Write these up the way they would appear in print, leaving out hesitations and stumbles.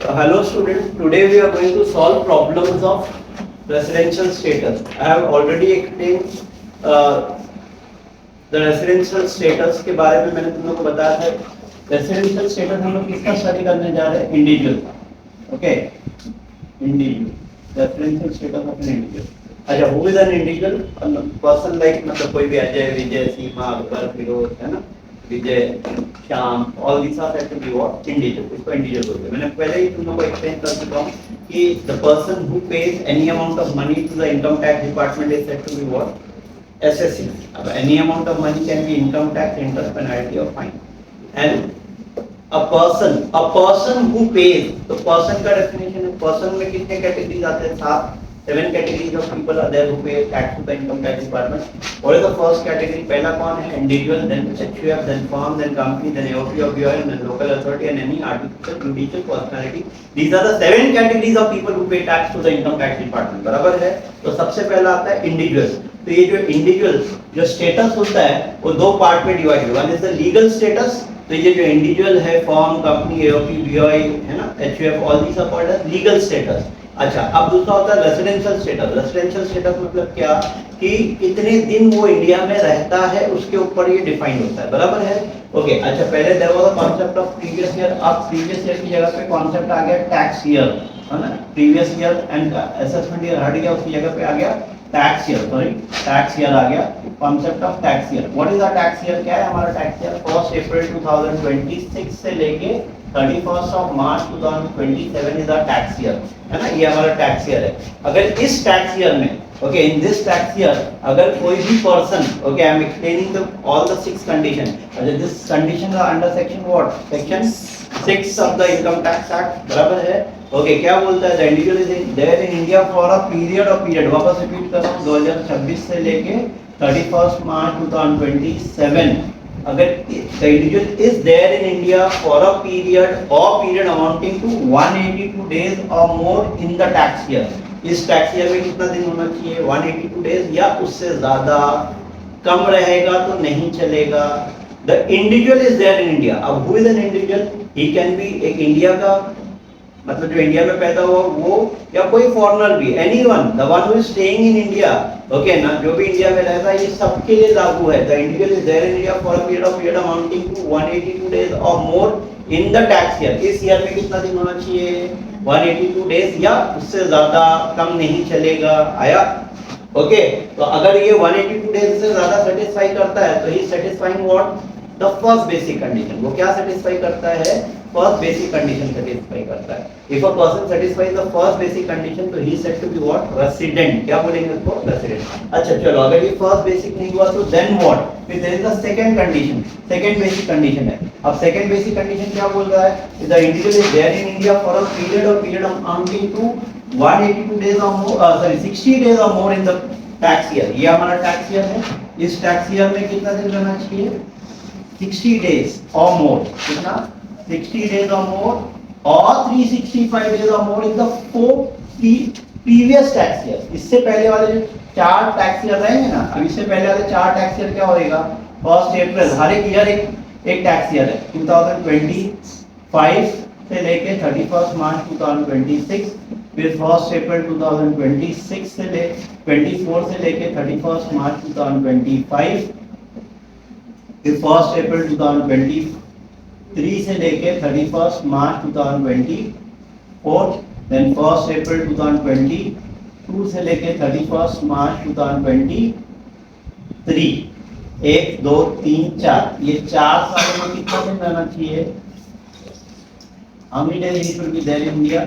Hello students, today we are going to solve problems of residential status. I have already explained uh, the residential status के बारे में मैंने तुम लोग को बताया था. Residential status हम लोग किसका स्टडी करने जा रहे हैं? Individual. Okay, individual. Residential status of an individual. अच्छा, who is an individual? Person like मतलब कोई भी अजय, विजय, सीमा, अकबर, फिरोज, है ना, Vijay, Shyam, all these are said to be what? Individual. इसको इंडिविजुअल बोलते हैं. मैंने पहले ही तुम लोगों को एक्सप्लेन कर चुका हूँ कि the person who pays any amount of money to the income tax department is said to be what? SSC. अब any amount of money can be income tax, interest, penalty or fine. And a person who pays. तो person का definition है. Person में कितने categories आते हैं? 7 categories of people are there who pay tax to the income tax department. What is the first category? पहला कौन है? Individual, then HUF, then firm, then company, then AOP or BOI, then local authority and any artificial judicial personality. These are the 7 categories of people who pay tax to the income tax department. बराबर है? तो सबसे पहला आता है individual. तो ये जो इंडिविजुअल जो स्टेटस होता है वो दो पार्ट में डिवाइड है. One is the legal status. तो ये जो इंडिविजुअल है, फॉर्म, कंपनी, एओपी, बीओआई, है ना, HUF, all these are called as legal status. अच्छा, अब दूसरा होता है रेजिडेंशियल स्टेटस. रेजिडेंशियल स्टेटस मतलब क्या कि कितने दिन वो इंडिया में रहता है उसके ऊपर ये डिफाइन होता है. बराबर है? ओके. अच्छा, पहले there was a concept of previous year. अब प्रीवियस ईयर की जगह पे कांसेप्ट आ गया टैक्स ईयर, है ना. Previous year and assessment year हट गया, उसकी जगह पे आ गया tax year. Sorry, tax year आ गया. Concept of tax year. What is a tax year? क्या है हमारा टैक्स ईयर? 1 अप्रैल 2026 से लेके 31 of March 2027 is a tax year, है ना. ये हमारा टैक्स ईयर है. अगर इस टैक्स ईयर में, okay, in this tax year अगर कोई भी person, okay, I am explaining the all the 6 condition. अच्छा, this condition are under section what? Section 6 of the income tax act. बराबर है? ओके. क्या बोलता है? The individual is there in India for a period of period. वापस repeat कर रहा हूं, 2026 से लेके 31 मार्च 2027. अगर the individual is there in India for a period amounting to 182 days or more in the tax year. इस tax year में कितना दिन होना चाहिए? 182 डेज या उससे ज्यादा. कम रहेगा तो नहीं चलेगा. The individual is there in India. अब who is an individual? He can be एक इंडिया का, मतलब जो इंडिया में पैदा हुआ वो, या कोई फॉरेनर भी, anyone, the one who is staying in India. Okay ना, जो भी इंडिया में रहता है ये सबके लिए लागू है. The individual is there in India for a period amounting to 182 days or more in the tax year. इस ईयर में कितना दिन होना चाहिए? 182 डेज या उससे ज्यादा. कम नहीं चलेगा. आया? ओके. तो अगर ये 182 डेज से ज्यादा सेटिस्फाई करता है तो he satisfying what? The first basic condition. वो क्या सेटिस्फाई करता है? फर्स्ट बेसिक कंडीशन सेटिस्फाई करता है. If a person satisfies the first basic condition तो he said to be what? Resident. क्या बोलेंगे उसको? रेसिडेंट. अच्छा, चलो, अगर ये फर्स्ट बेसिक नहीं हुआ तो देन व्हाट? फिर there is the second condition. Second basic condition है. अब सेकंड बेसिक कंडीशन क्या बोल रहा है? The individual is there in India for a period amounting to 182 days or more, sorry 60 days or more in the tax year. ये हमारा tax year है. इस टैक्स ईयर में कितना दिन रहना चाहिए? 60 डेज और मोर. कितना? 60 डेज और मोर और 365 days or more in the 4 previous tax year. इससे पहले वाले जो 4 टैक्स ईयर रहेंगे ना, अब इससे पहले वाले 4 टैक्स ईयर क्या होएगा? 1 अप्रैल, हर एक ईयर एक टैक्स ईयर है. 2025 से लेके 31 मार्च 2026, फिर 1 अप्रैल 2026 से ले 24 से लेके 31 मार्च 2025, फिर 1 अप्रैल 2023 से लेके 31 मार्च 2024, देन 1 अप्रैल 2022 से लेके 31 मार्च 2023. 1 2 3 4, ये 4 सालों में कितना दिन रहना चाहिए? How many days it will be there in India?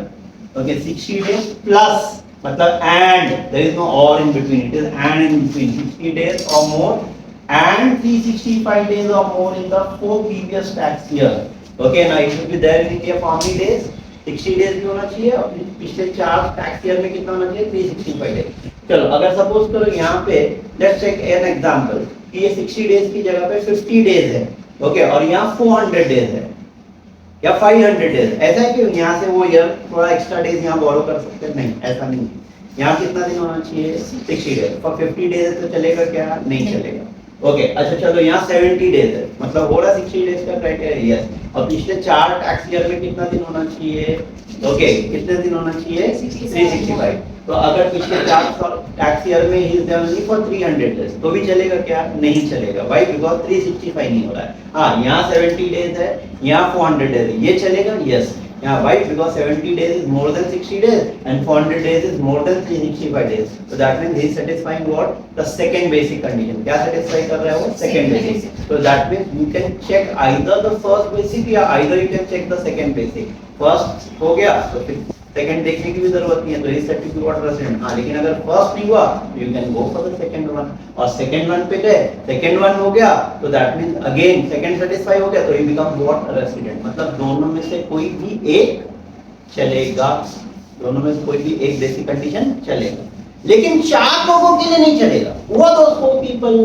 Okay, 60 days plus, मतलब and, there is no or in between, it is and in between. 60 days or more and 365 days or more in the 4 previous tax year. Okay, now it will be there in India for how many days? 60 days भी होना चाहिए और पिछले 4 tax year में कितना होना चाहिए? 365 days. चलो, अगर सपोज करो यहाँ पे लेट्स टेक एन एग्जांपल कि ये 60 डेज की जगह पे 50 डेज है. ओके, और यहाँ 400 डेज है या 500 डेज. ऐसा है कि यहाँ से वो ईयर थोड़ा एक्स्ट्रा डेज यहाँ बोरो कर सकते हैं? नहीं, ऐसा नहीं है. यहाँ कितना दिन होना चाहिए? 60 डेज. फॉर 50 डेज तो चलेगा क्या? नहीं चलेगा. ओके अच्छा चलो यहाँ 70 डेज है, मतलब हो रहा 60 डेज का क्राइटेरिया, यस। और पिछले 4 टैक्स ईयर में कितना दिन होना चाहिए? ओके कितने दिन होना चाहिए? 365। तो अगर पिछले 4 टैक्स ईयर में ही ओनली फॉर 300 डेज तो भी चलेगा क्या? नहीं चलेगा भाई, बिकॉज 365 नहीं हो रहा है। हाँ यहाँ 70 डेज है, यहाँ 400 डेज है, ये चलेगा, yes. Yeah, why? Because 70 days is more than 60 days and 400 days is more than 365 days. So that means he is satisfying what? The second basic condition. क्या satisfy कर रहा है वो? Second basic. So that means you can check either the first basic या either you can check the second basic. First हो गया तो फिर सेकंड देखने की भी जरूरत नहीं है, तो इस सर्टिफिकेट वाटर रेसिडेंट। हाँ लेकिन अगर फर्स्ट नहीं हुआ तो you can go for the second one, और सेकंड वन पे गए, सेकंड वन हो गया तो that means again second satisfy हो गया तो यू बिकम व्हाट? रेसिडेंट। मतलब दोनों में से कोई भी एक चलेगा, दोनों में से कोई भी एक बेसिक कंडीशन चलेगा, लेकिन 4 लोगों के लिए नहीं चलेगा। वो दोस्तों पीपल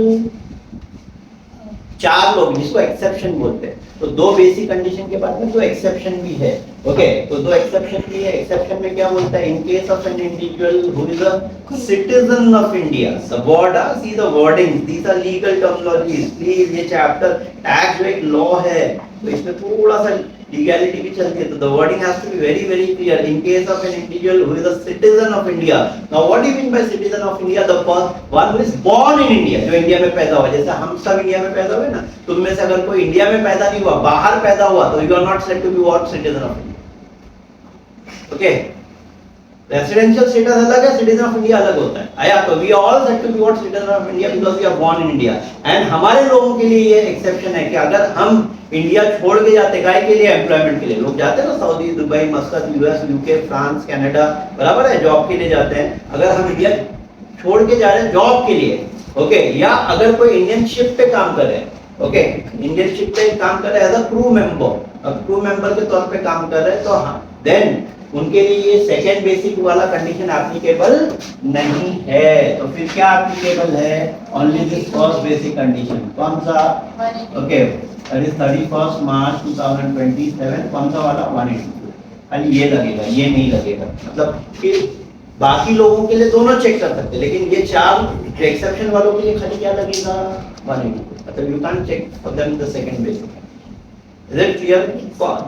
4 लोग जिसको एक्सेप्शन बोलते हैं, तो 2 बेसिक कंडीशन के बाद में 2 एक्सेप्शन भी है। ओके तो 2 एक्सेप्शन भी है। एक्सेप्शन में क्या बोलता है? In case of an individual who is a citizen of India, the word see the wording, these are legal terminologies. Please ये चैप्टर टैक्स जो एक लॉ है तो इसमें थोड़ा सा लीगैलिटी भी चलती है, तो the wording has to be very very clear. In case of an individual who is a citizen of India, now what do you mean by citizen of India? The one who is born in India, जो India में पैदा हुआ। जैसे हम सब India में पैदा हुए ना, तुम में से अगर कोई इंडिया में पैदा नहीं हुआ, बाहर पैदा हुआ, तो you are not said to be what? Citizen of India. Okay residential status अलग है, सिटीजन ऑफ इंडिया अलग होता है। आया तो we all said to be what? Citizen of India because we are born in India. And हमारे लोगों के लिए ये एक्सेप्शन है कि अगर हम इंडिया छोड़ के जाते, काय के लिए? एम्प्लॉयमेंट के लिए। लोग जाते हैं ना Saudi, Dubai, मस्कत, US, UK, France, Canada, बराबर है, जॉब के लिए जाते हैं। अगर हम इंडिया छोड़ के जा रहे हैं जॉब के लिए, ओके, या अगर कोई इंडियन शिप पे काम कर रहे हैं, ओके, इंडियन शिप पे काम कर रहे हैं एज अ क्रू मेंबर, अब क्रू मेंबर के तौर पे काम कर रहे हैं, तो हाँ देन उनके लिए ये सेकेंड बेसिक वाला कंडीशन एप्लीकेबल नहीं है। तो फिर क्या एप्लीकेबल है? Only this first basic condition. कौन सा? Okay that is 31 March 2027। कौन सा वाला? 182। खाली ये लगेगा, ये नहीं लगेगा। मतलब फिर बाकी लोगों के लिए दोनों चेक कर सकते हैं, लेकिन ये 4 एक्सेप्शन वालों के लिए खाली क्या लगेगा? 182। मतलब you can check for them the second basic. Is it clear?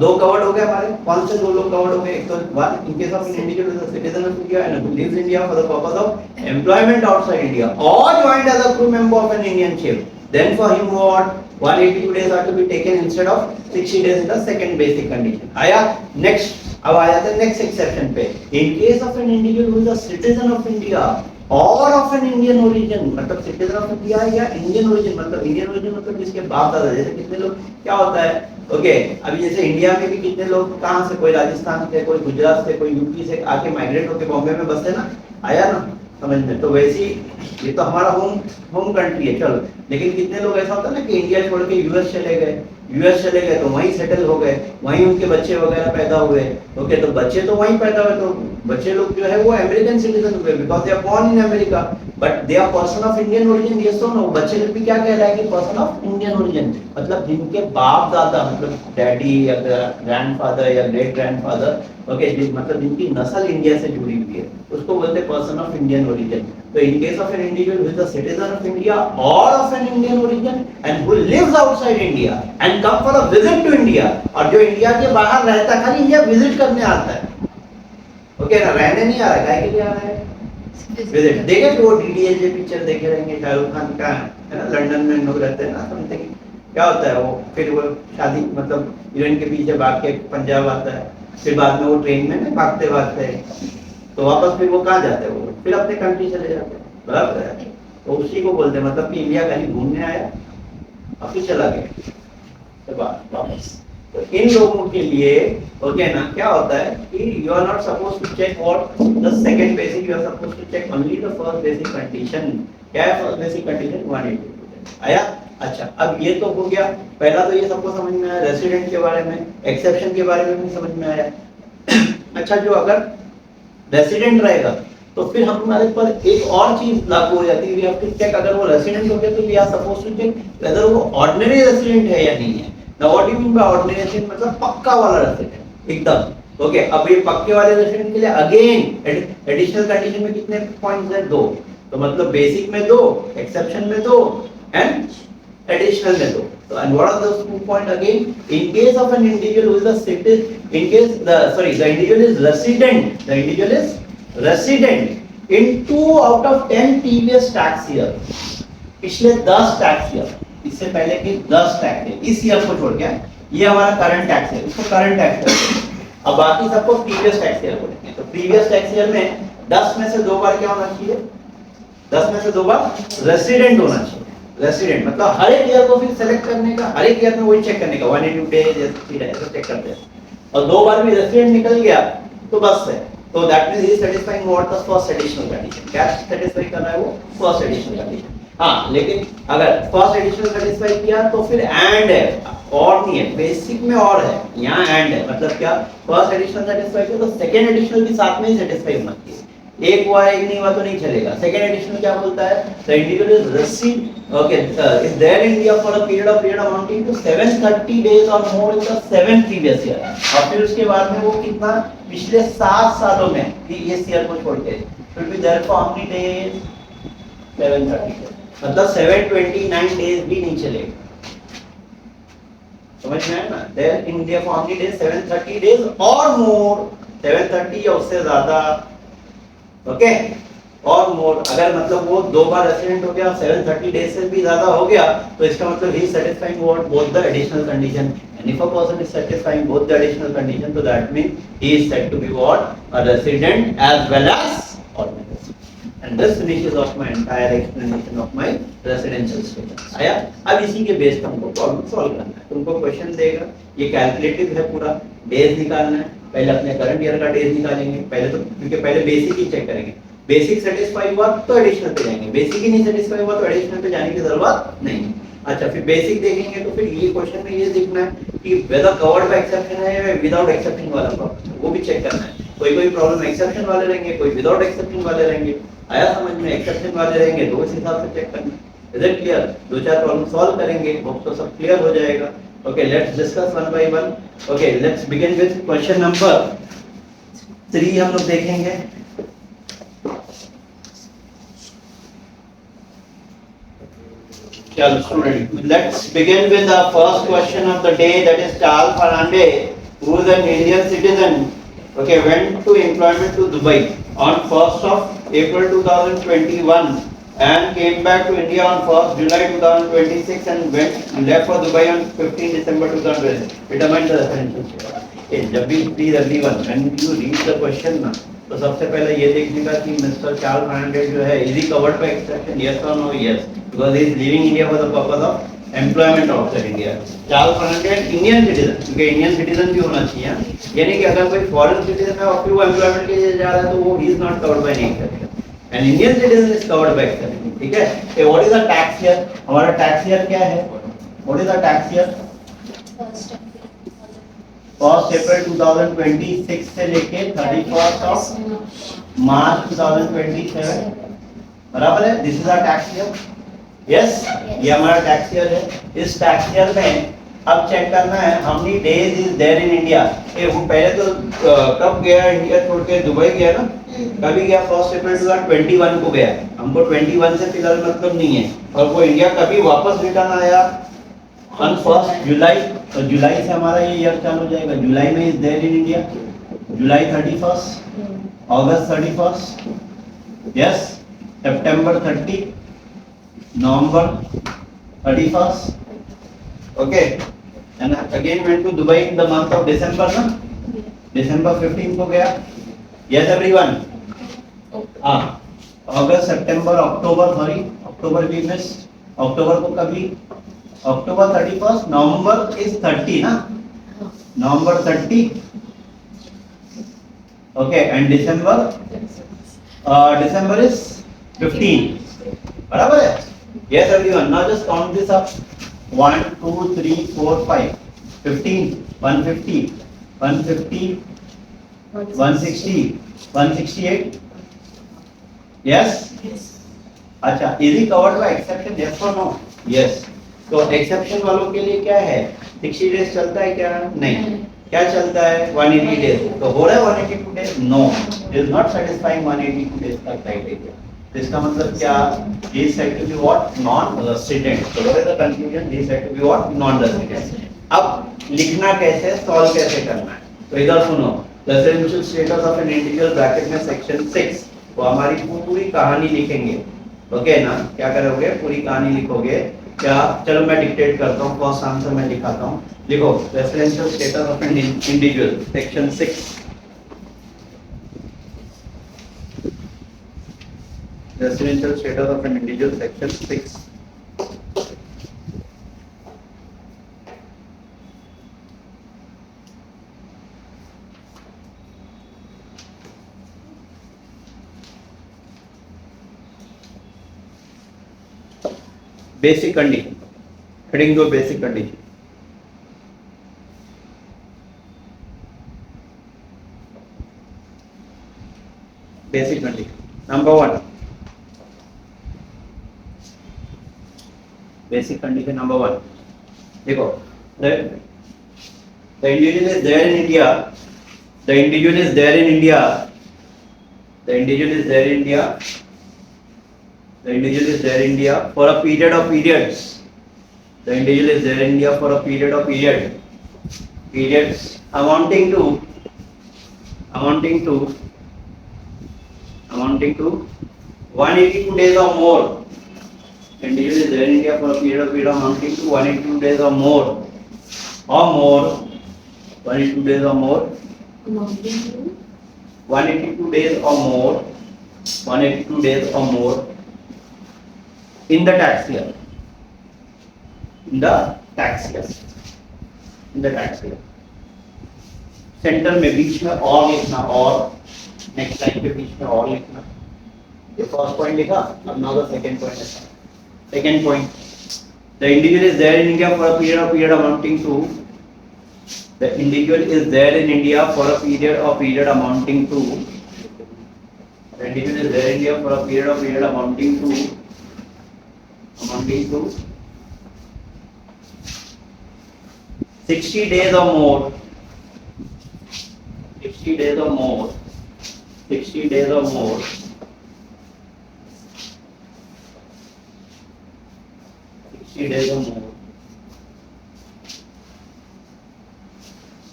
2 covered हो गए हमारे। कौन से 2 लोग कवर्ड हो गए? एक तो one in case of an individual is a citizen of India and who lives in India for the purpose of employment outside India और joined as a crew member of an Indian ship, then for him what? 182 days are to be taken instead of 60 days in the second basic condition. आया next, अब आ जाते हैं next exception पे। इन case of an individual who is a citizen of India or of an Indian origin, मतलब citizen of India या Indian origin, मतलब Indian origin मतलब जिसके बाप दादा, जैसे कितने लोग क्या होता है, ओके अभी जैसे इंडिया में भी कितने लोग कहाँ से, कोई राजस्थान से, कोई गुजरात से, कोई यूपी से आके माइग्रेट होके बॉम्बे में बसते ना, आया ना समझ में? तो वैसे ये तो हमारा होम कंट्री है, चलो, लेकिन कितने लोग ऐसा होता है ना कि इंडिया छोड़ के यूएस चले गए, तो वहीं सेटल हो गए, वहीं उनके बच्चे वगैरह पैदा हुए। ओके तो बच्चे तो वहीं पैदा हुए, तो बच्चे लोग जो है वो अमेरिकन सिटीजन हुए because they are born in America, but they are person of Indian origin. ये सो नो, बच्चे लोग भी क्या कह रहा है कि पर्सन ऑफ इंडियन ओरिजिन, मतलब जिनके बाप दादा, मतलब डैडी या ग्रैंडफादर या ग्रेट ग्रैंडफादर, ओके मतलब जिनकी नस्ल इंडिया से जुड़ी हुई है, उसको बोलते हैं पर्सन ऑफ इंडियन ओरिजिन। तो in case of an individual who is a citizen of India or of an Indian origin and who lives outside India and come for a visit to India, और जो India के बाहर रहता है, खाली India visit करने आता है, ओके ना, रहने नहीं आ रहा है, काहे के लिए आ रहा है? विजिट। देखे तो वो डीडीएलजे पिक्चर देखे रहेंगे शाहरुख खान का, है ना, लंदन में लोग रहते हैं ना, समथिंग क्या होता है वो, फिर वो शादी मतलब हीरोइन के पीछे भाग के पंजाब आता है, फिर बाद में वो ट्रेन में भागते भागते तो वापस फिर वो कहाँ जाते हैं, वो फिर अपने कंट्री चले जाते हैं, बराबर है? तो उसी को बोलते हैं, मतलब कि इंडिया कहीं घूमने आया और फिर चला गया तो वापस। तो इन लोगों के लिए ओके ना क्या होता है कि you are not suppose to check what the second basic, you are suppose to check only the first basic condition. क्या है फर्स्ट बेसिक कंडीशन? 182। आया? अच्छा अब ये तो हो गया, पहला तो ये सबको समझ में आया, रेसिडेंट के बारे में, एक्सेप्शन के बारे में भी समझ में आया। अच्छा जो अगर रेसिडेंट रहेगा तो फिर हमारे पर एक और चीज लागू हो जाती है, वी हैव टू चेक अगर वो रेसिडेंट हो गया तो we are suppose to check whether वो ऑर्डिनरी रेसिडेंट है या नहीं है। Now what do you mean by ordinary resident? मतलब पक्का वाला रेसिडेंट एकदम। ओके अब ये पक्के वाले रेसिडेंट के लिए अगेन एडिशनल कंडीशन में कितने पॉइंट्स है? 2। तो मतलब बेसिक में 2, एक्सेप्शन में 2, and additional में दो. So and what are those 2 point again? In case of an individual who is a citizen, in case the individual is resident, the individual is resident in 2 out of 10 previous tax year. पिछले 10 tax year, इससे पहले के 10 tax year, इस year को छोड़ के ये हमारा करंट टैक्स ईयर, इसको करंट टैक्स ईयर. अब बाकी सबको प्रीवियस टैक्स ईयर बोलेंगे. तो प्रीवियस टैक्स ईयर में 10 में से 2 बार क्या होना चाहिए? 10 में से 2 बार रेसिडेंट होना चाहिए. रेसिडेंट मतलब हर एक ईयर को फिर सेलेक्ट करने का, हर एक ईयर में वही चेक करने का 182 डेज ऐसे चेक करते हैं. और 2 बार भी रेसिडेंट निकल गया तो बस है. तो that means he is satisfying what the first additional condition. क्या सैटिस्फाई कर रहा है वो? First additional condition. हाँ, लेकिन अगर फर्स्ट एडिशनल सैटिस्फाई किया तो फिर एंड है, और नहीं है. बेसिक में और है, यहाँ एंड है. मतलब क्या? फर्स्ट एडिशनल सैटिस्फाई किया तो सेकंड एडिशनल भी साथ में ही सैटिस्फाई होना चाहिए. एक हुआ एक नहीं हुआ तो नहीं चलेगा. सेकंड एडिशनल क्या बोलता है? The individual is receive is there in India for a period amounting to 730 days or more in the 7 previous year. और फिर उसके बाद में वो कितना? पिछले 7 सालों में इस ईयर को छोड़ के फिर भी there for how many days? 730. मतलब 729 डेज भी नहीं चलेगा. समझ में आया ना? There in India for how many days? 730 days or more. 730 या उससे ज्यादा. ओके, और मोर. अगर मतलब वो 2 बार रेसिडेंट हो गया, 730 डेज से भी ज्यादा हो गया, तो इसका मतलब he satisfying what? Both the additional condition. And if a person is satisfying both the additional condition, तो that mean he is said to be what? A resident as well as ordinary. And this finishes off my entire explanation of my residential status. आया? अब इसी के base पर हमको problem solve करना है. तुमको क्वेश्चन देगा, ये कैलकुलेटिव है पूरा. डेज निकालना है. पहले अपने करंट ईयर का डेज निकालेंगे पहले, तो क्योंकि पहले बेसिक ही चेक करेंगे. बेसिक सेटिस्फाई हुआ तो एडिशनल पे जाएंगे. बेसिक ही नहीं सेटिस्फाई हुआ तो एडिशनल पे जाने की जरूरत नहीं. अच्छा, फिर बेसिक देखेंगे तो फिर ये क्वेश्चन में ये देखना है कि वेदर कवर्ड बाय एक्सेप्शन है या विदाउट एक्सेप्शन वाला प्रॉब्लम, वो भी चेक करना है. कोई प्रॉब्लम एक्सेप्शन वाले रहेंगे, कोई विदाउट एक्सेप्शन वाले रहेंगे. आया समझ में? एक्सेप्शन वाले रहेंगे तो उस हिसाब से चेक करना. Is it clear? 2-4 problem solve करेंगे, होप तो सब क्लियर हो जाएगा. Okay, let's discuss one by one. Okay, let's begin with question number 3. हम लोग देखेंगे. चलो student, let's begin with the first question of the day, that is Charles Fernandes, who is an Indian citizen, okay, went to employment to Dubai on 1st of April 2021 and came back to India on 1st July 2026 and left for Dubai on 15 December 2020. Determine the reference. Okay, जब भी please everyone, when you read the question ना, तो सबसे पहले ये देखने का कि मिस्टर चार्ल्स फर्नांडिस जो है, is he covered by exception? Yes or no? Yes, because he is leaving India for the purpose of employment outside India. Charles Fernandes Indian citizen, क्योंकि इंडियन सिटीजन भी होना चाहिए. यानी कि अगर कोई फॉरेन सिटीजन है और फिर वो एम्प्लॉयमेंट के लिए जा रहा है तो वो ही is not covered by any exception. And Indian citizen is covered by exception. ठीक है. ये what is the tax year? हमारा टैक्स ईयर क्या है? What is the tax year? 1 April 2026 से लेके 31 ऑफ मार्च 2027. बराबर है? This is our tax year. Yes, ये हमारा टैक्स ईयर है. इस टैक्स ईयर में अब चेक करना है how many days is there in India. ये वो पहले तो कब गया इंडिया छोड़ के? दुबई गया ना. कभी गया? 1 अप्रैल 2021 को गया. हमको 21 से फिलहाल मतलब नहीं है. और वो इंडिया कभी वापस रिटर्न आया? ऑन 1 जुलाई. तो जुलाई से हमारा ये ईयर चालू हो जाएगा. जुलाई में is there in India. July 31, अगस्त 31, यस, सितंबर 30, November 31st, okay, and again went to Dubai in the month of December, na? December 15 को गया. Yes everyone. हाँ, August, September, October, sorry, October we missed. October को कभी? October 31st, November is 30 ना? November 30, okay, and December is 15. बराबर है? Yes everyone. Now just count this up. 1 2 3 4 5 15 150 160 168. Yes. अच्छा, is he covered by exception? Yes or no? Yes. तो exception वालों के लिए क्या है? 60 days चलता है क्या? नहीं. क्या चलता है? 180 days. तो हो रहा है 182 days? No. It is not satisfying 182 days का criteria. तो इसका मतलब क्या, he is said to be what, non resident. So what is the conclusion, he is said to be what, non resident. अब लिखना कैसे, सॉल्व कैसे करना है, तो इधर सुनो, residential status of an individual bracket में सेक्शन 6, तो हमारी पूरी कहानी लिखेंगे, ओके ना, क्या करोगे, पूरी कहानी लिखोगे क्या, चलो मैं डिक्टेट करता हूँ, फर्स्ट आंसर मैं लिखाता हूँ, लिखो residential status of an individual section 6, residential status of an individual section 6. Basic condition, heading to basic condition. Basic condition number 1, basic condition number 1, देखो, the individual is there in India, the individual is there in India, the individual is there in India, the individual is there in India for a period of periods, the individual is there in India for a period of periods amounting to 182 days or more. The individual is there in India for a period amounting to 182 days or more, 182 days or more, 182 days or more, 182 days or more in the tax year, in the tax year, centre में बीच में और लिखना, और next line पे बीच में और लिखना, ये फर्स्ट पॉइंट लिखा, अब नाउ द सेकंड पॉइंट है, second point, the individual is there in India for a period amounting to, the individual is there in India for a period amounting to, the individual is there in India for a period amounting to 60 days or more, 60 days or more, 60 days or more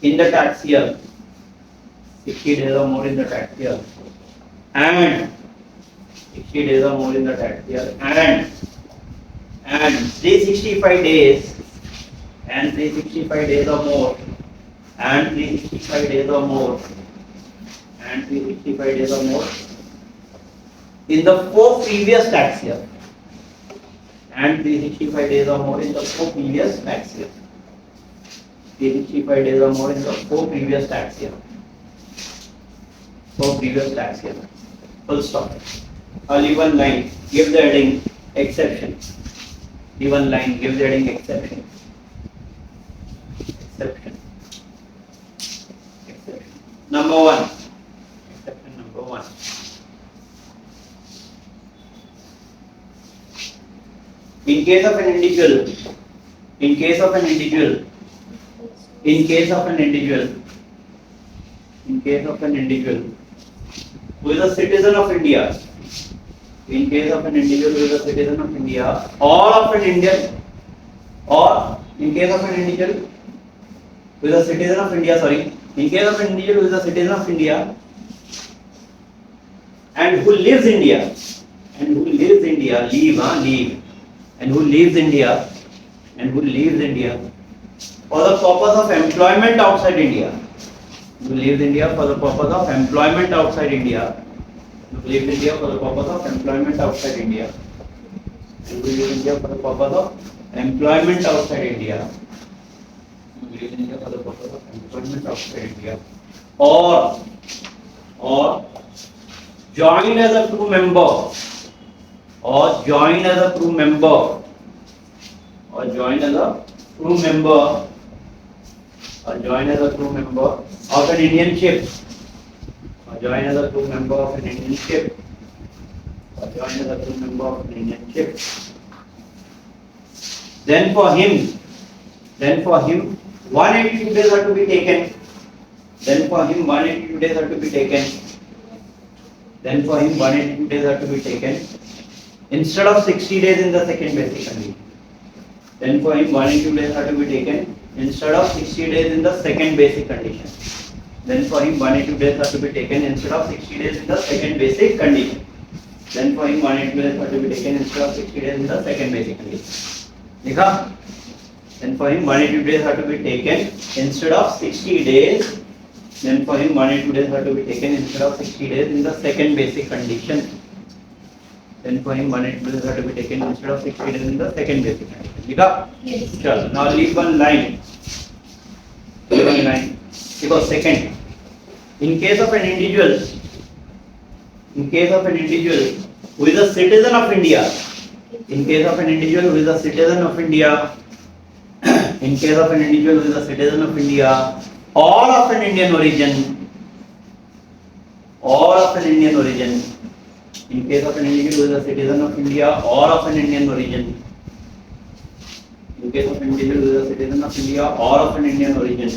in the tax year, 60 days or more in the tax year, and 60 days or more in the tax year, and 365 days, and 365 days or more, and 365 days or more, and 365 days or more in the 4 previous tax year, and 365 days or more in the 4 previous tax year, 365 days or more in the 4 previous tax year, 4 previous tax year, full stop. Only one line, give the heading exception, only one line, give the heading exception, exception. Number 1, exception number 1. In case of an individual who is a citizen of India, in case of an individual who is a citizen of India, or of an Indian, or in case of an individual who is a citizen of India, sorry, in case of an individual who is a citizen of India and who lives India, and who lives India, and who lives India for the purpose of employment outside India, who lives India for the purpose of employment outside India, who lives India for the purpose of employment outside India, who lives India for the purpose of employment outside India, who lives India for the purpose of employment outside India, or join as a crew member, or join as a crew member, or join as a crew member, or join as a crew member of an Indian ship, or join as a crew member of an Indian ship, or join as a crew member of an Indian ship, then for him 182 days are to be taken, then for him 182 days are to be taken then for him 182 days are to be taken instead of 60 days in the second basic condition. Then for him 182 days are to be taken instead of 60 days in the second basic condition. Then for him 182 days are to be taken instead of 60 days in the second basic condition. Then for him 182 days are to be taken instead of 60 days in the second basic condition. देखा? Then for him 182 days are to be taken instead of 60 days. Then for him 182 days are to be taken instead of 60 days in the second basic condition. Then for him 182 days are to be taken instead of 60 days in the second basic condition. देखा? Yes. चलो. Now leave one line. Leave one line. Because second, in case of an individual who is a citizen of India, in case of an individual who is a citizen of India, in case of an individual who is a citizen of India, or of an Indian origin, in case of an individual who is a citizen of India or of an Indian origin, in case of an individual who is a citizen of India or of an Indian origin,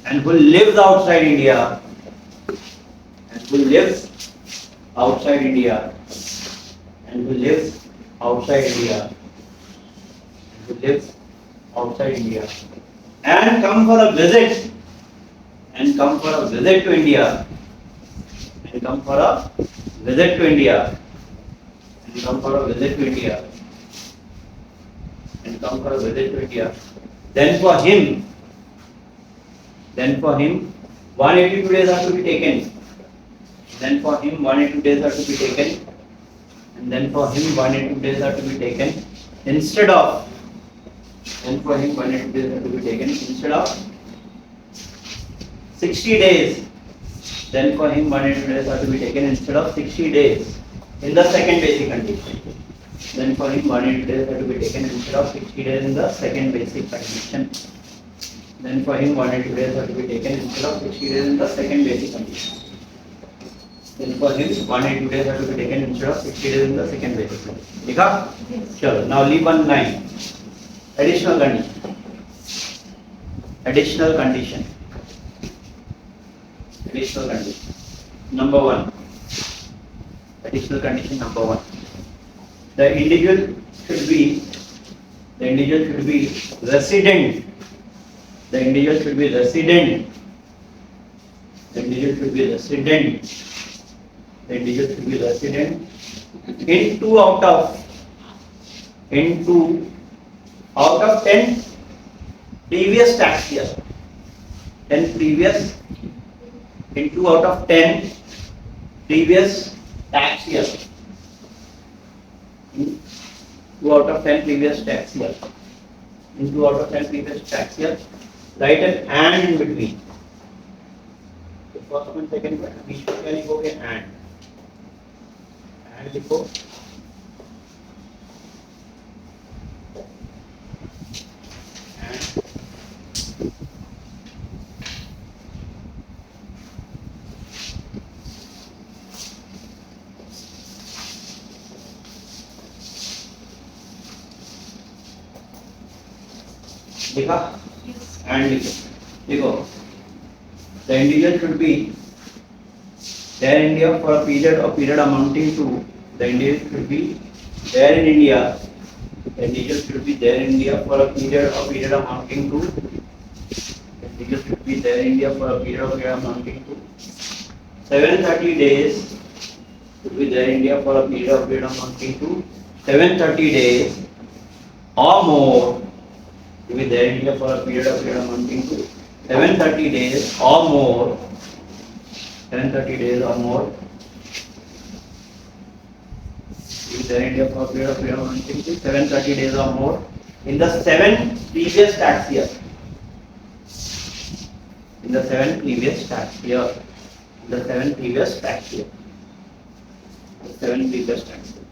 and who lives outside India, and who lives outside India, and who lives outside India, and who lives outside India, and come for a visit, and come for a visit to India, and come for a visit to India, and come for a visit to India, and come for a visit to India. Then for him 182 days are to be taken. Then for him 182 days are to be taken. And then for him 182 days are to be taken instead of. Then for him 182 days are to be taken instead of 60 days. Then for him 182 days are to be taken instead of 60 days in the second basic condition. Then for him 182 days are to be taken instead of 60 days in the second basic condition. Then for him 182 days are to be taken instead of 60 days in the second basic condition. Then for him 182 days are to be taken instead of 60 days in the second basic condition. देखा? चलो. Now leave one line. Additional condition. Additional condition. Additional condition. Number 1. Additional condition number 1. The individual should be resident. The individual should be resident. The individual should be resident. The individual should be resident in 2 out of 10 previous tax years. 10 previous in 2 out of 10 previous tax years. 2 out of 10 previous tax years. In 2 out of 10 previous tax years, write an and in between. The first one, second one, बीच में क्या लिखोगे and लिखो. And लिखा and लिखो. The individual should be there in India for a period amounting to. The individual should be there in India. The individual should be there in India for a period amounting to. The individual should be there in India for a period amounting to 730 days. Should be there in India for a period amounting to 730 days or more. To be there in India for a period amounting to 730 days or more. 730 days or more. To be there in India for a period amounting to 730 days or more in the 7 previous tax years. In the 7 previous tax year. In the 7 previous tax year. The 7 previous tax year.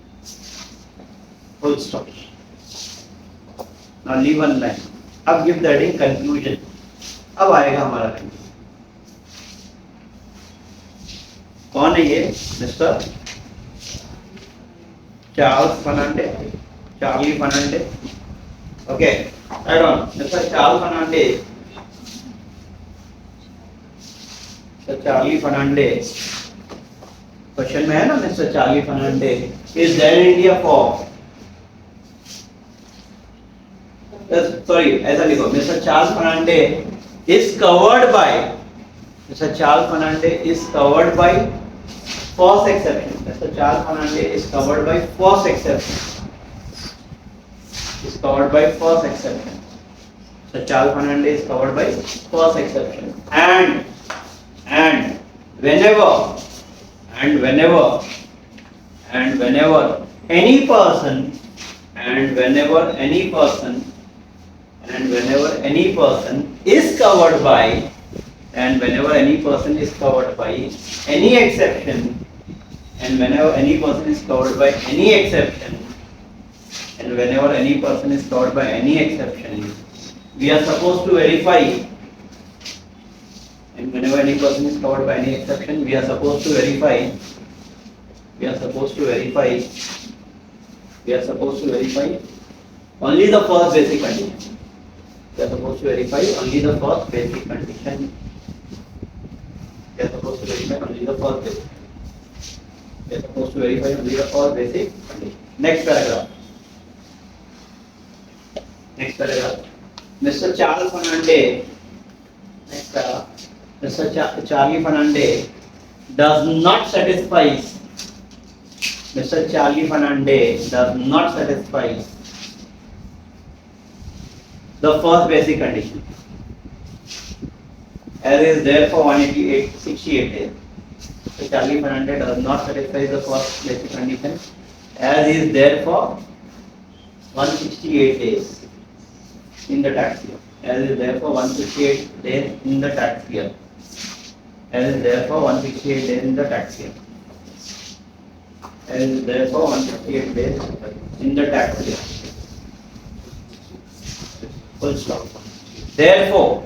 Full stop. Now leave one line. अब give the heading conclusion. अब आएगा हमारा conclusion. कौन है ये? Mister Charles Fernandez. Charlie Fernandez. Okay. Add on. Mr. Charles Fernandez. Mister Charlie Fernandez, question में है ना, mister Charlie Fernandez is there in India for, sorry ऐसा लिखो, mister Charles Fernandez is covered by, mister Charles Fernandez is covered by first exception, mister Charles Fernandez is covered by first exception, is covered by first exception. So Charles Fernandez is covered by first exception. And whenever any person is covered by, and whenever any person is covered by any exception, and whenever any person is covered by any exception, and whenever any person is covered by any exception, we are supposed to verify, and whenever any person is covered by any exception, we are supposed to verify only the first basic condition. We are supposed to verify only the first basic condition. We are supposed to verify only the first basic. We are supposed to verify only the first basic condition. Next paragraph. Mr. Charles Fernandez. Next paragraph. Mr. Charlie Fernandez does not satisfy. Mr. Charlie Fernandez does not satisfy the first basic condition, as is there for 168 days. So Charlie Fernandez does not satisfy the first basic condition, as is there for 168 days in the tax year. As is there for 168 days in the tax year. As is there for 168 days in the tax year. As is there for 168 days in the tax year. Full stop. Therefore,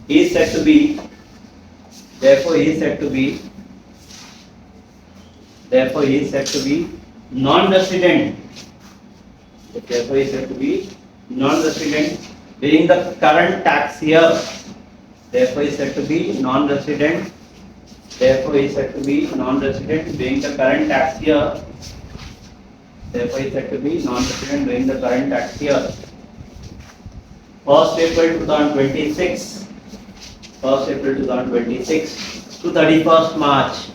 he is said to be non-resident. Therefore, he is said to be non-resident during the current tax year. Therefore, he is said to be non-resident. Therefore, he is said to be non-resident during the current tax year. Therefore, he is said to be non-resident during the current tax year. 1st April 2026. 1st April 2026 to 31st March.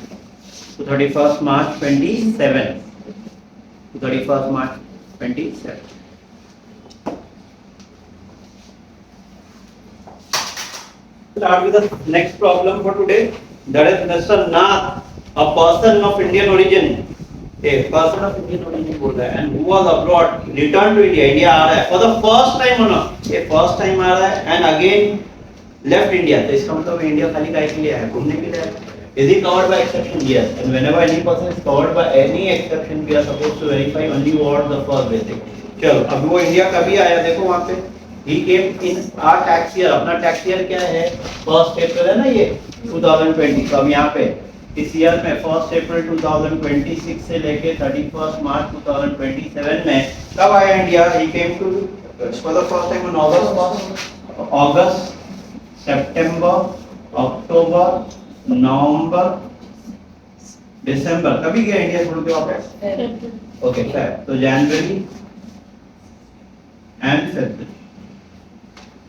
To 31st March 27. To 31st March 27. Start with the next problem for today. That is Mr. Nath, a person of Indian origin. A person of Indian origin बोल रहा है, and who was abroad, returned to India. India आ रहा है for the first time होना. ये first time आ रहा है and again left India. तो इसका मतलब India खाली काहे के लिए है? घूमने के लिए है. Is he covered by exception? Yes. And whenever any person is covered by any exception, we are supposed to verify only what the first basic. चलो अब वो इंडिया कभी आया देखो वहाँ पे. He came in our tax year. अपना tax year क्या है? 1st April है ना ये 2020. तो अब यहाँ पे इस ईयर में 1st April 2026 से लेके 31st March 2027 में कब आया India? He came to for the first time on August, September, October, November, December. कभी गया इंडिया छोड़ के वापस? Okay Feb. तो January and February.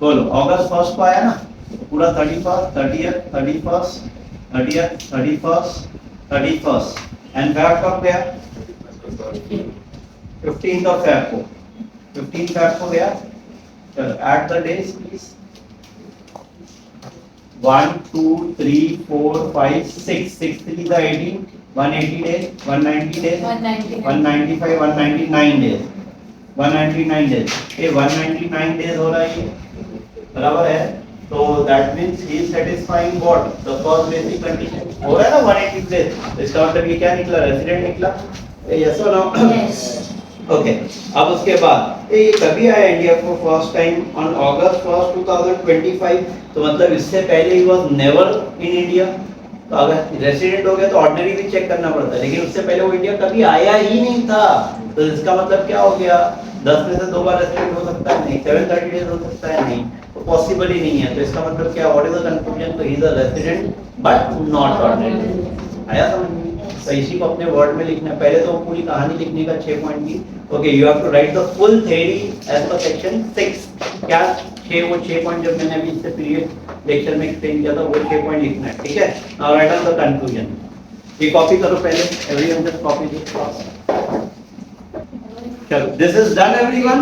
बोलो अगस्त 1st को आया ना, तो पूरा 31st, 30th, 31st, 30th, 31st, 31st and Feb कब गया? 15th of Feb को. 15th Feb को गया. चलो add the days please. 1, 2, 3, 4, 5, 6. 6 3 the 18. 180 days. 190 days. 195, 199 days. 199 days. ये 199 days हो रहा है ये. बराबर है. तो that means he is satisfying what? The first basic condition. हो रहा है ना 180 days. तो इसका मतलब ये क्या निकला? रेसिडेंट निकला. Yes or no? Yes. Okay. अब उसके बाद ये कभी आया इंडिया को? First time on August 1st 2025. तो मतलब इससे पहले he was never in India. तो अगर रेसिडेंट हो गया तो ऑर्डिनरी भी चेक करना पड़ता है, लेकिन उससे पहले वो इंडिया कभी आया ही नहीं था. तो इसका मतलब क्या हो गया? 10 में से 2 बार रेसिडेंट हो सकता है नहीं, 730 डेज हो सकता है नहीं, तो पॉसिबल ही नहीं है। तो इसका मतलब क्या, व्हाट इज द कंक्लूजन, तो ही is a resident but not ordinary. आया समझ में? तो इसी को अपने वर्ड में लिखना है। पहले तो पूरी कहानी लिखने का 6 पॉइंट की। Okay, you have to write the full theory as per section 6। क्या 6 पॉइंट जब मैंने अभी इससे पीरियड लेक्चर में एक्सप्लेन किया था, वो 6 पॉइंट लिखना है, ठीक है। Now write down the conclusion. ये कॉपी करो पहले, everyone just copy this class. चलो, this is done everyone.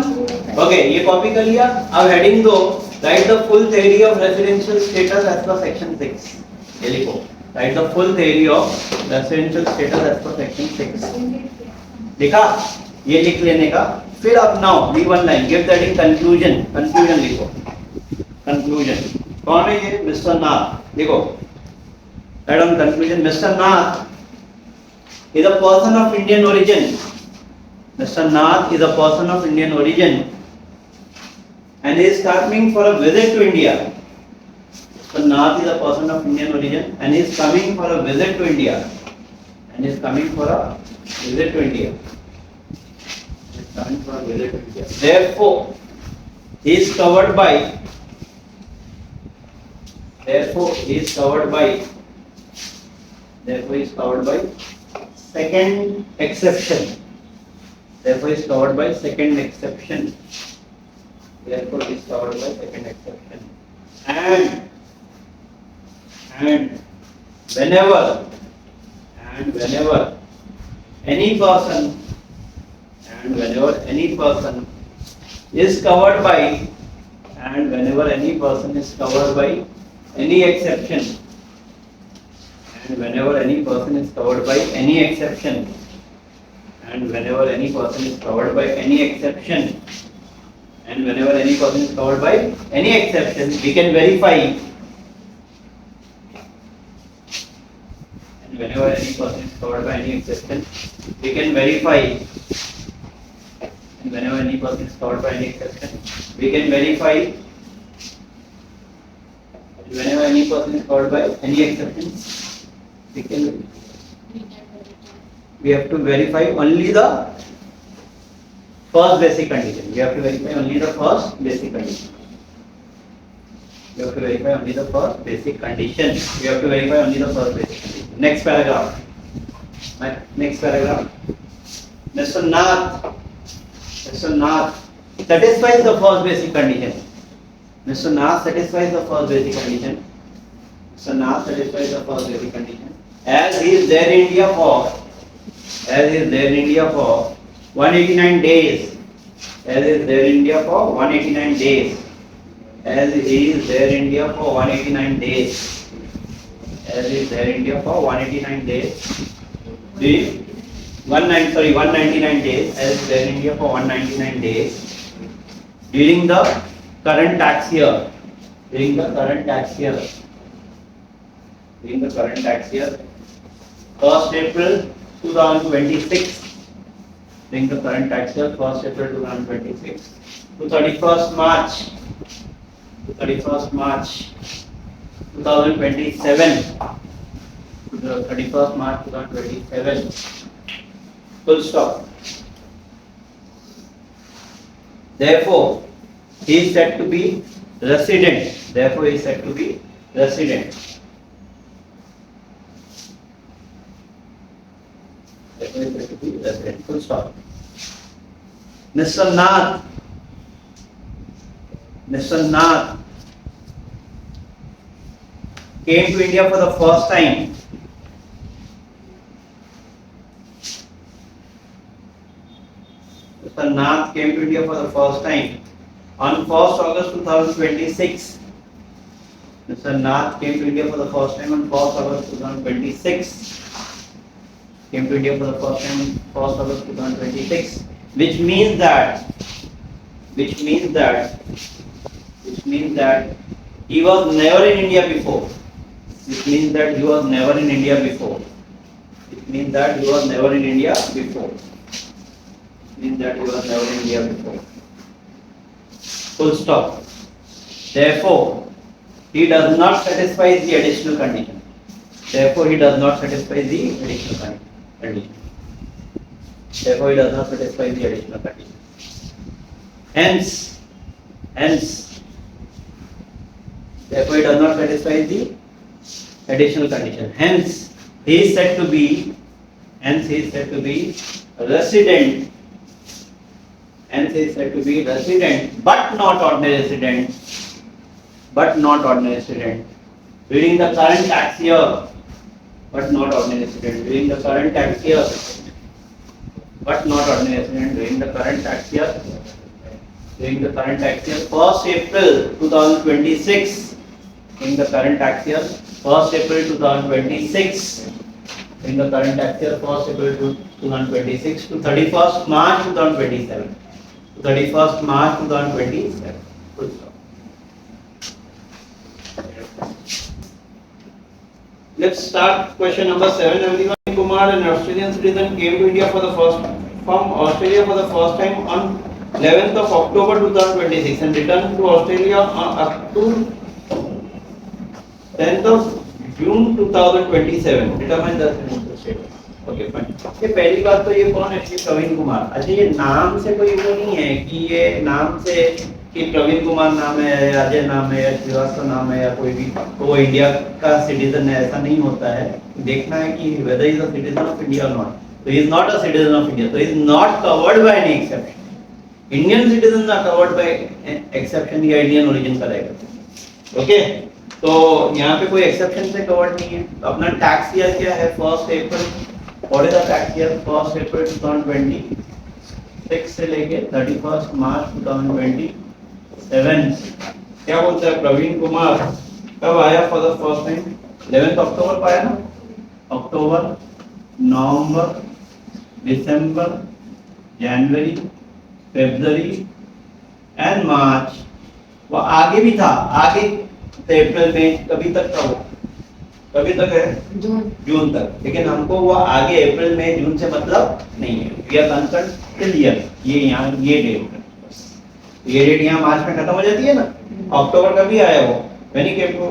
Okay, ये कॉपी कर लिया। अब हेडिंग दो, write the full theory of residential status as per section 6। ये लिखो, write the full theory of residential status as per section 6। लिखा? ये लिख लेने का। फिर अब नाउ ली one line, give that in conclusion. Conclusion लिखो, कंक्लूजन। कौन है ये? मिस्टर नाथ। लिखो, right on conclusion, mister Nath is a person of Indian origin. Mr. Nath is a person of Indian origin and is coming for a visit to India. Mr. Nath is a person of Indian origin and is coming for a visit to India. And is coming for a visit to India. Is coming for a visit to India. Therefore, he is covered by. Therefore, he is covered by. Therefore, he is covered by. Second exception. Therefore, is covered by second exception. Therefore, is covered by second exception. And whenever any person is covered by, and whenever any person is covered by any exception. And whenever any person is covered by any exception, and whenever any person is covered by any exception, and whenever any person is covered by any exception, we can verify. And whenever any person is covered by any exception, we can verify. And whenever any person is covered by any exception, we can verify. And whenever any person is covered by any exception, we have to verify only the first basic condition. We have to verify only the first basic condition. We have to verify only the first basic condition. We have to verify only the first basic condition. Next paragraph. Next paragraph. Mr. Nath satisfies the first basic condition. Mr. Nath satisfies the first basic condition. Mr. Nath satisfies the first basic condition. As he is there in India for 189 days. As he is there in India for 189 days. As he is there in India for 189 days. As he is there in India for 189 days. 199 days. As he is there in India for 199 days. During the current tax year. During the current tax year. 1st April 2026. During the current tax year, 1st April 2026 to 31st March 2027. To the 31st March 2027. Full stop. Therefore, he is said to be resident. Therefore, he is said to be resident. Full stop. Mr. Nath came to India for the first time. Mr. Nath came to India for the first time on 1st August 2026. Mr. Nath came to India for the first time on 1st August 2026. Came to India for the first time on 1st August 2026, which means that he was never in India before. Which means that he was never in India before. It means that he was never in India before. Means that he was never in India before. Full stop. Therefore, he does not satisfy the additional condition. Therefore, he does not satisfy the additional condition. Therefore, he does not satisfy the additional condition. hence therefore it does not satisfy the additional condition. Hence he is said to be resident. Hence he is said to be resident but not ordinary resident. During the current tax year, but not ordinary resident. During the current tax year, but not ordinary resident. During the current tax year, 1st April 2026. In the current tax year, 1st April 2026. In the current tax year, 1st April 2026 to 31st March 2027. 31st March 2027. Full stop. Let's start question number 7. Everyone, Kumar, an Australian citizen, came to India from Australia for the first time on 11th of October 2026 and returned to Australia up to 10th of June 2027. Determine the residential status. Okay, fine. ये पहली बात तो ये कौन है? श्री प्रवीण कुमार. अच्छा, ये नाम से कोई वो नहीं है कि ये नाम से कि प्रवीण कुमार नाम है या अजय नाम है या श्रीवास्तव नाम है या कोई भी तो वो इंडिया का सिटीजन है, ऐसा नहीं होता है. देखना है कि whether he is a citizen of India or not. So he is not a citizen of India. So he is not covered by any exception. Indian citizens are covered by exception या Indian origin का रहेगा. Okay? तो यहाँ पे कोई exception से covered नहीं है. अपना टैक्स ईयर क्या है? 1st April. What is the tax year? 1st April 2026 से लेके 31st March 2027. क्या बोलता है प्रवीण कुमार? कब आया for the first time? 11th अक्टूबर को आया ना? अक्टूबर, नवंबर, दिसंबर, जनवरी, फरवरी एंड मार्च. वो आगे भी था, आगे अप्रैल में कभी तक था, वो कभी तक है जून तक. लेकिन हमको वो आगे अप्रैल में जून से मतलब नहीं है. We are concern till year. ये यहाँ ये डेट यहाँ मार्च में खत्म हो जाती है ना. अक्टूबर का भी आया वो when he came to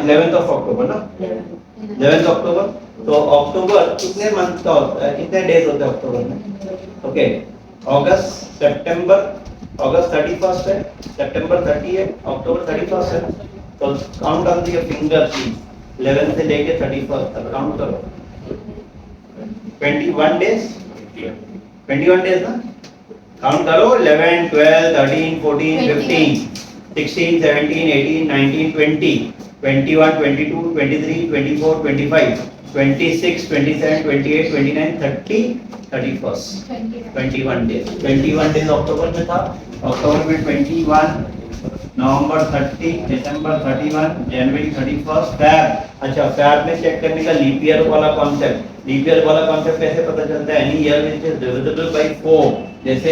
11th of October ना. 11th अक्टूबर. तो अक्टूबर कितने मंथ का होता है? कितने डेज होते हैं अक्टूबर में? ओके, अगस्त, सितंबर. अगस्त 31st है, सितंबर 30 है, अक्टूबर 31st है. तो count on the finger please. 11 से लेके 31st तक काउंट करो. 21 डेज. 21 डेज ना. काउंट करो. 11, 12, 13, 14, 15, 16, 17, 18, 19, 20, 21, 22, 23, 24, 25, 26, 27, 28, 29, 30, 31st. 21 डेज. 21 डेज अक्टूबर में था. अक्टूबर में 21, नवंबर 30, दिसंबर 31, जनवरी 31st, फैब. अच्छा, फैब में चेक करने का लीप ईयर वाला कॉन्सेप्ट. लीप ईयर वाला कॉन्सेप्ट कैसे पता चलता है? Any year which is divisible by 4. जैसे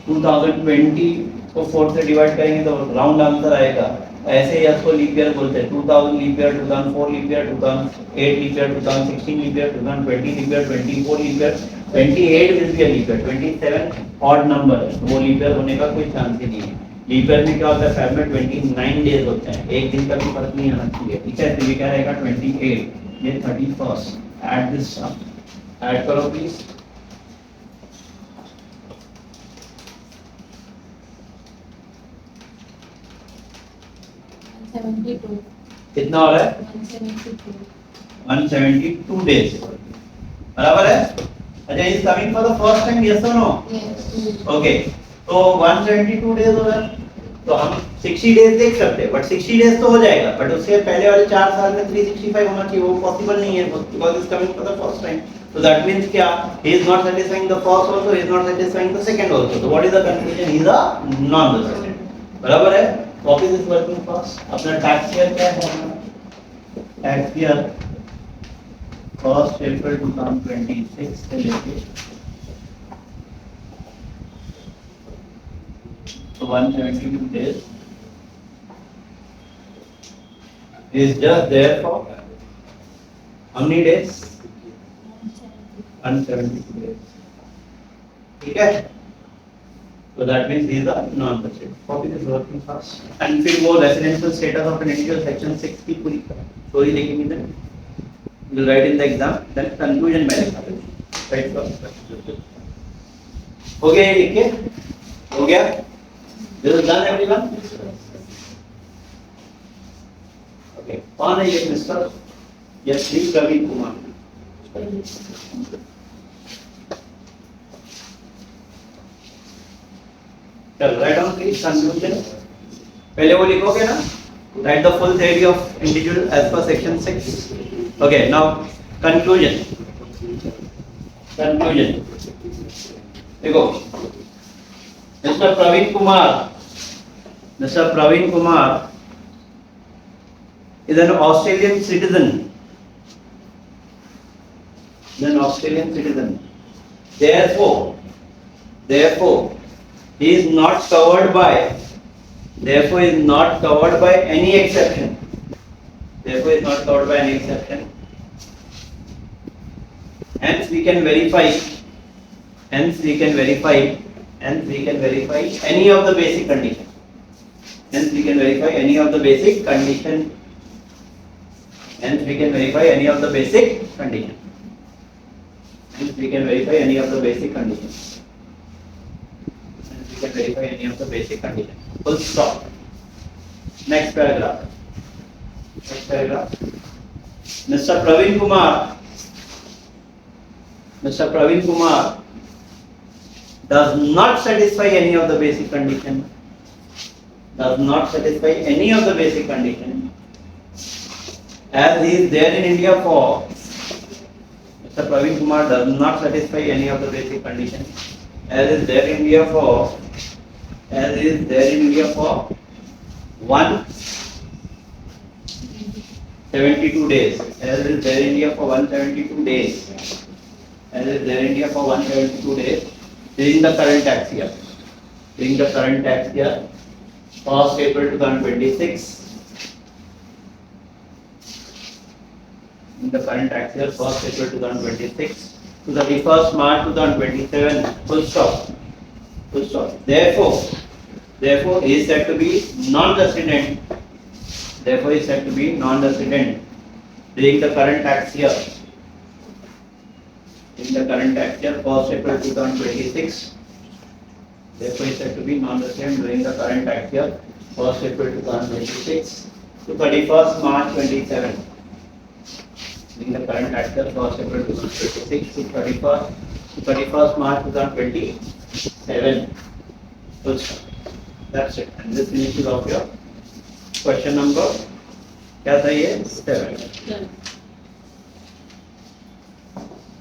2020 को 4 से डिवाइड करेंगे तो राउंड आंसर आएगा. ऐसे ही इसको लीप ईयर बोलते हैं. 2000 leap year, 2004 leap year, 2008 leap year, 2016 leap year, 2020 leap year, 24 leap year, 28 will be a leap year. 27 odd number है, वो लीप ईयर होने का कोई चांस ही नहीं है. लीप ईयर में क्या होता है? फैब में 29 डेज होते हैं. एक दिन का भी फर्क नहीं आना चाहिए. ठीक है, तो ये क्या रहेगा? 28, ये 31st. Add this sum, add करो प्लीज. कितना हो रहा है? 172 डेज. बराबर है. अच्छा, is coming for the first time, yes और नो? ओके, तो 172 डेज हो रहा है. तो हम 60 डेज देख सकते हैं, बट 60 डेज तो हो जाएगा. बट उससे पहले वाले 4 साल में 365 होना चाहिए. वो पॉसिबल नहीं है because is coming for the first time. So that means क्या? He is not satisfying the first also, he is not satisfying the second also. So what is the conclusion? He is a non-resident. बराबर है. Office is working fast. अपना tax year क्या है? Tax year 1st April 2026 से लेके तो 172 days is just there for how many days? 172 days. ठीक है. So that means these are non-resident. Copy this working fast. And फिर वो residential status of an individual section 6 की पूरी story देखेंगे then. We'll write in the exam. Then conclusion में लिखा. Right first. Okay, लिखिए. हो गया? This is done everyone? Okay. कौन है ये mister? Yes, please Praveen Kumar. चल write down please conclusion. पहले वो लिखोगे ना? Write the full theory of individual as per section 6. Okay, now conclusion. Conclusion. देखो, Mr. Praveen Kumar is an Australian citizen. Therefore, he is not covered by. Therefore, is not covered by any exception. Hence, we can verify any of the basic condition. Full stop. Next paragraph. Mr. Praveen Kumar does not satisfy any of the basic condition. As he is there in India for. Mr. Praveen Kumar does not satisfy any of the basic condition. As he is there in India for 172 days. During the current tax year. 1st April 2026. In the current tax year, 1st April 2026 to 31st March 2027. Full stop. Therefore, he is said to be non-resident. During the current tax year. 1st April 2026. Therefore, he is said to be non-resident during the current tax year. 1st April 2026 to 31st March 2027. In the current tax year, 1st April 2026 to 31st March 2027. That's it. And this finishes off your question number. क्या था ये? 7.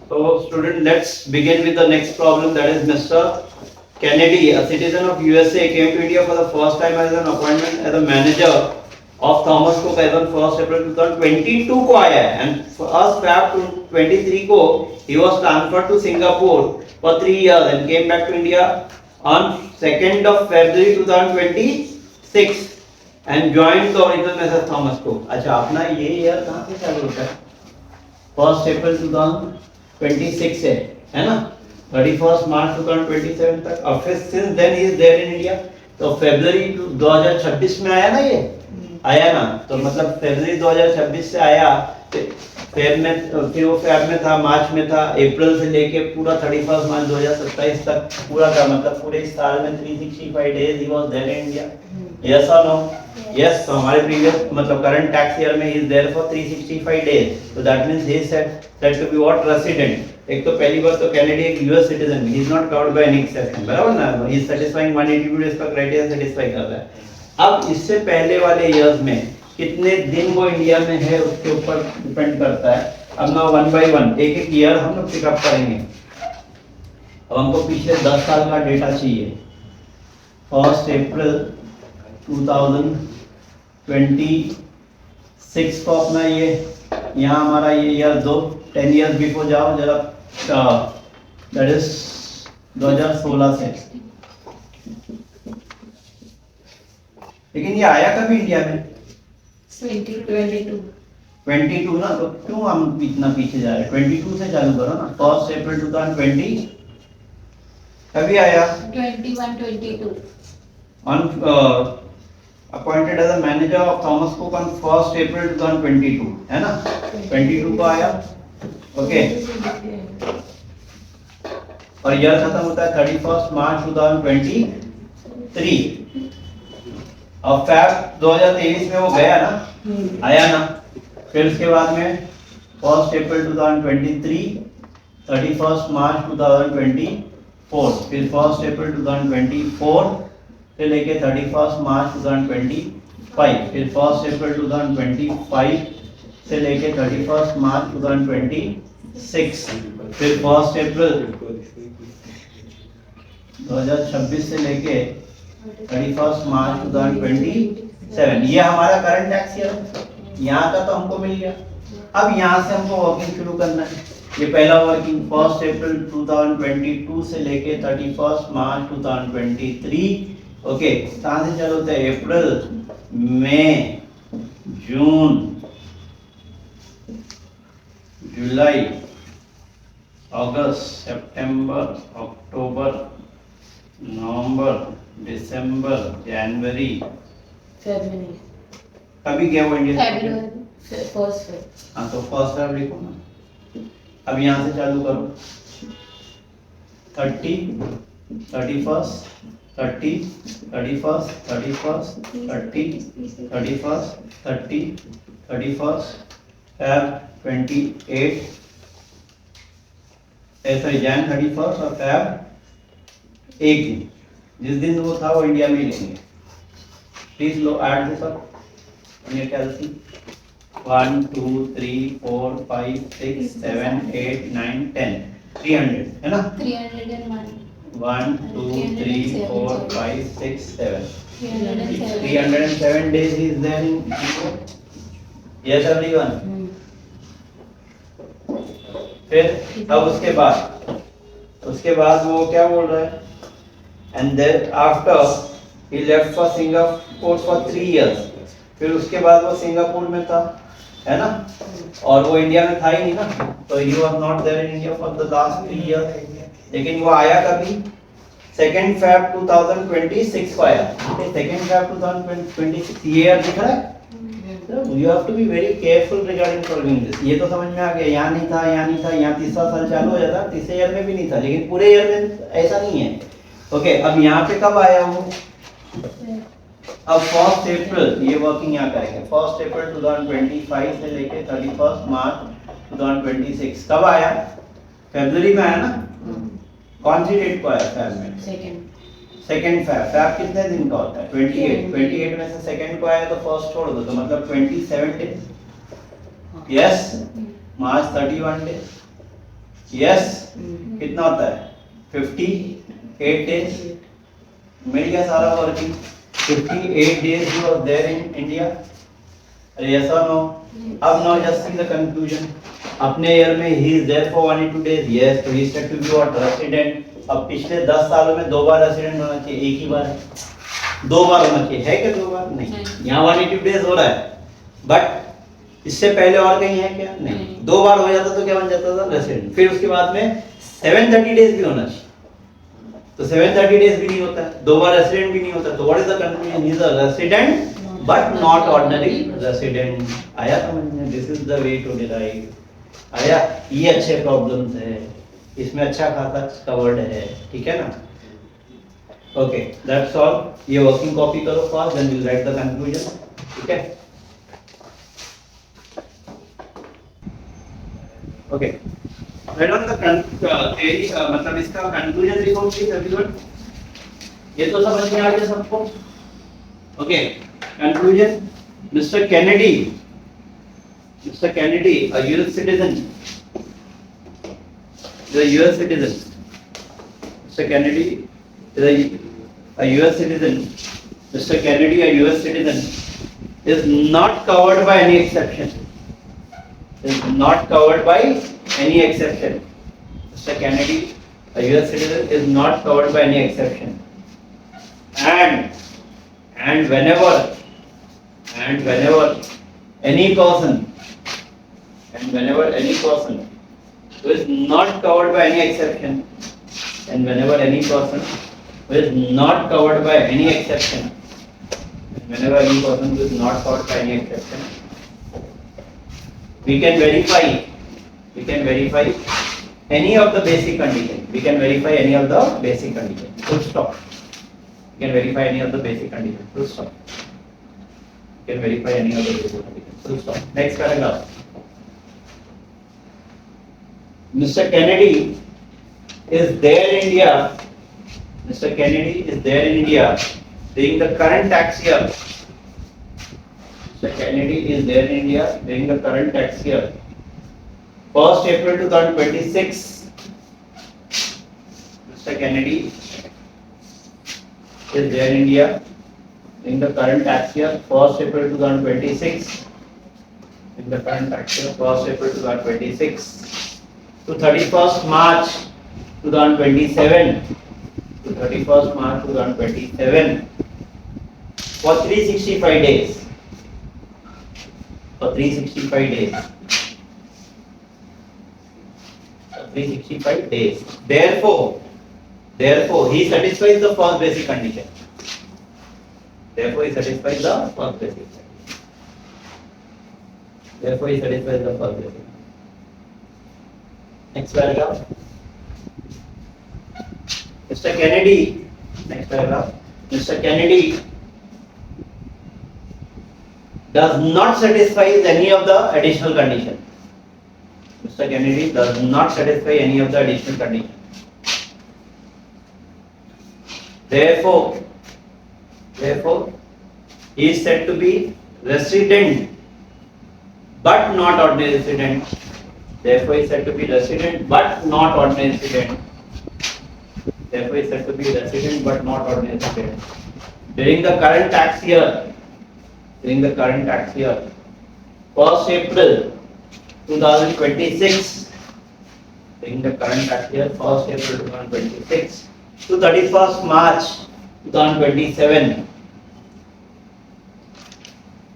So, student, let's begin with the next problem. That is Mr. Kennedy, a citizen of USA, came to India for the first time as an appointment as a manager of Thomas Cook as on 1st April 2022 को आया है, and 1st Feb 23 को he was transferred to Singapore for 3 years and came back to India on 2nd of February 2026 and joined the original Mrs. Thomas Cook. अच्छा, अपना ये year कहाँ से चालू होता है? 1st April 2026 है ना? 31st March 2027 तक. अब फिर since then he is there in India. तो February 2026 में आया ना ये? आया ना, तो मतलब फरवरी 2026 से आया, फिर वो फेब में था, मार्च में था, अप्रैल से लेके पूरा 31 मार्च 2027 तक पूरा का मतलब पूरे साल में 365 days he was there in India. Yes और नो? यस. तो हमारे प्रीवियस मतलब करंट टैक्स ईयर में he is there for 365 days. तो that means he is said to be what? Resident. एक तो पहली बात तो कैनेडियन एक US citizen, he is not covered by any exception, बराबर ना? ही इज सेटिस्फाइंग 182 डेज का क्राइटेरिया सेटिस्फाई कर रहा है. अब इससे पहले वाले इयर्स में कितने दिन वो इंडिया में है उसके ऊपर डिपेंड करता है. अब ना 1 बाय 1 एक ईयर हम लोग पिकअप करेंगे. अब हमको पिछले 10 साल का डेटा चाहिए. 1st April 2026 को अपना ये यहाँ हमारा ये ईयर 10 इयर्स बिफोर जाओ जरा, दैट इज 2016 से. लेकिन ये आया कभी इंडिया में? 22 ना, तो क्यों हम इतना पीछे जा रहे हैं? 22 से चालू करो ना. 1st April 2020 कभी आया? 21-22 on appointed as a manager of Thomas Cook on 1st April 2022 है ना? 22 को आया. ओके. और ईयर खत्म होता है 31st March 2027. 3। अब फैब 2023 में वो गया ना, आया ना, फिर उसके बाद में 1 अप्रैल 2023, 31 मार्च 2024, फिर 1 अप्रैल 2024 से लेके 31 मार्च 2025, फिर 1 अप्रैल 2025 से लेके 31 मार्च 2026, फिर 1 अप्रैल 2026 से लेके 31 मार्च 2027। ये हमारा करंट टैक्स ईयर है, यहाँ का तो हमको मिल गया। अब यहाँ से हमको वर्किंग शुरू करना है। ये पहला वर्किंग 1 अप्रैल 2022 से लेके 31 मार्च 2023। ओके, कहाँ से चालू होता है? अप्रैल, मई, जून, जुलाई, अगस्त, सितंबर, अक्टूबर, नवंबर, दिसंबर, जनवरी, फरवरी, कभी गया वो इंडिया? फरवरी, फर्स्ट। हाँ, तो फर्स्ट हाफ लिखो ना। अब यहाँ से चालू करो, 30, 31, 30, 31, 31, 30, 31, 30, 31, Feb 28, सॉरी जैन 31 और Feb 1 दिन, जिस दिन वो था वो इंडिया में ही लेंगे। Please low add this up on your calculator. 1 2 3 4 5 6 7 8 9 10, 300 है ना? 301, 1 2 3 4 5 6 7, 307, 307 days is there in India. Yes everyone. फिर अब उसके बाद वो क्या बोल रहा है? And then after he left for Singapore for 3 years. फिर उसके बाद वो सिंगापुर में था, है ना? और वो इंडिया में था ही नहीं ना, तो he was not there in India for the last 3 years. लेकिन वो आया कभी? 2 Feb 2026 को आया। 2 Feb 2026 year दिख रहा है? You have to be very careful regarding solving this. ये तो समझ में आ गया, यहाँ नहीं था, यहाँ तीसरा साल चालू हो जाता, तीसरे ईयर में भी नहीं था, लेकिन पूरे ईयर में ऐसा नहीं है। ओके, अब यहाँ पे कब आया वो? अब 1 अप्रैल, ये वर्किंग यहाँ करेंगे। 1 अप्रैल 2025 से लेके 31 मार्च 2026 कब आया? फरवरी में आया ना? कौन सी डेट को आया? फैब में सेकंड फैब कितने दिन का होता है? 28 में से सेकंड को आया तो फर्स्ट छोड़ दो, तो मतलब 27 डेज। यस, मार्च 31 डेज। यस, कितना होता है? 58 डेज। मिल गया सारा working. 58 days he was there in India. Yes or no? अब now just see the conclusion. अपने ईयर में he is there for 182 days. Yes, तो he is said to be what? Resident. अब पिछले 10 सालों में 2 बार रेसिडेंट होना चाहिए, एक ही बार है। 2 बार होना चाहिए, है क्या 2 बार? नहीं। यहाँ 182 डेज हो रहा है, बट इससे पहले और कहीं है क्या? नहीं। 2 बार हो जाता तो क्या बन जाता था? रेसिडेंट। फिर उसके बाद में 730 डेज भी होना चाहिए, तो 730 डेज भी नहीं होता है, 2 बार रेसिडेंट भी नहीं होता, तो what is the conclusion? He is a resident but not ordinary resident. आया समझ में? This is the way to derive. आया? ये अच्छे प्रॉब्लम्स है, इसमें अच्छा खासा कवर्ड है, ठीक है ना? Okay, that's all. ये वर्किंग कॉपी करो first, then will write the conclusion, ठीक है? Okay, write on the theory, मतलब इसका कंक्लूजन लिखो प्लीज एवरीवन। ये तो समझ में आ गया सबको? Okay, conclusion. Mister Kennedy, a US citizen, is a US citizen. Mr. Kennedy is a US citizen. Mr. Kennedy, a US citizen, is not covered by any exception. Is not covered by any exception. Mr. Kennedy, a US citizen, is not covered by any exception. And whenever any person who is not covered by any exception, and whenever any person who is not covered by any exception, whenever any person who is not covered by any exception, we can verify any of the basic condition. We can verify any of the basic condition. Full stop. can verify any of the basic conditions. Full stop. You can verify any of the basic conditions. Full stop. Next paragraph. Mr. Kennedy is there in India. Mr. Kennedy is there in India during the current tax year. Mr. Kennedy is there in India during the current tax year. 1st April 2026. Mr. Kennedy is there in India in the current tax year, 1st April 2026. In the current tax year, 1st April 2026 to 31st March 2027. To 31st March 2027 for 365 days. For 365 days. 365 days. Therefore, he satisfies the first basic condition. Therefore, he satisfies the first basic condition. Therefore, he satisfies the first basic. Next paragraph. Mr. Kennedy. Next paragraph. Mr. Kennedy does not satisfy any of the additional conditions. Mr. Kennedy does not satisfy any of the additional conditions. Therefore, he is said to be resident, but not ordinary resident. Therefore, he is said to be resident, but not ordinary resident. Therefore, he is said to be resident, but not ordinary resident. During the current tax year, 1st April 2026, during the current tax year, 1st April 2026 to 31st March 2027.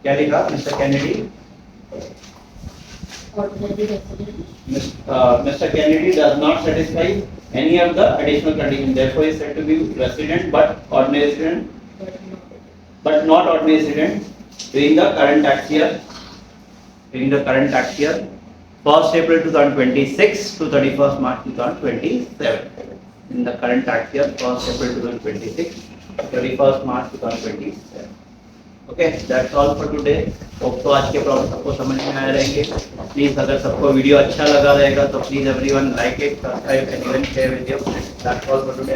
क्या लिखा Mr. Kennedy? Ordinary resident. Mr. Kennedy does not satisfy any of the additional conditions. Therefore, he is said to be resident but ordinary resident, but not ordinary resident during the current tax year. During the current tax year, 1st April 2026 to 31st March 2027. In the current tax year, 1st April 2026 to 31st March 2027. Okay, that's all for today. Hope तो आज के problem सबको समझ में आए रहेंगे. Please अगर सबको वीडियो अच्छा लगा रहेगा तो please everyone like it, subscribe and even share with your friends. That's all for today.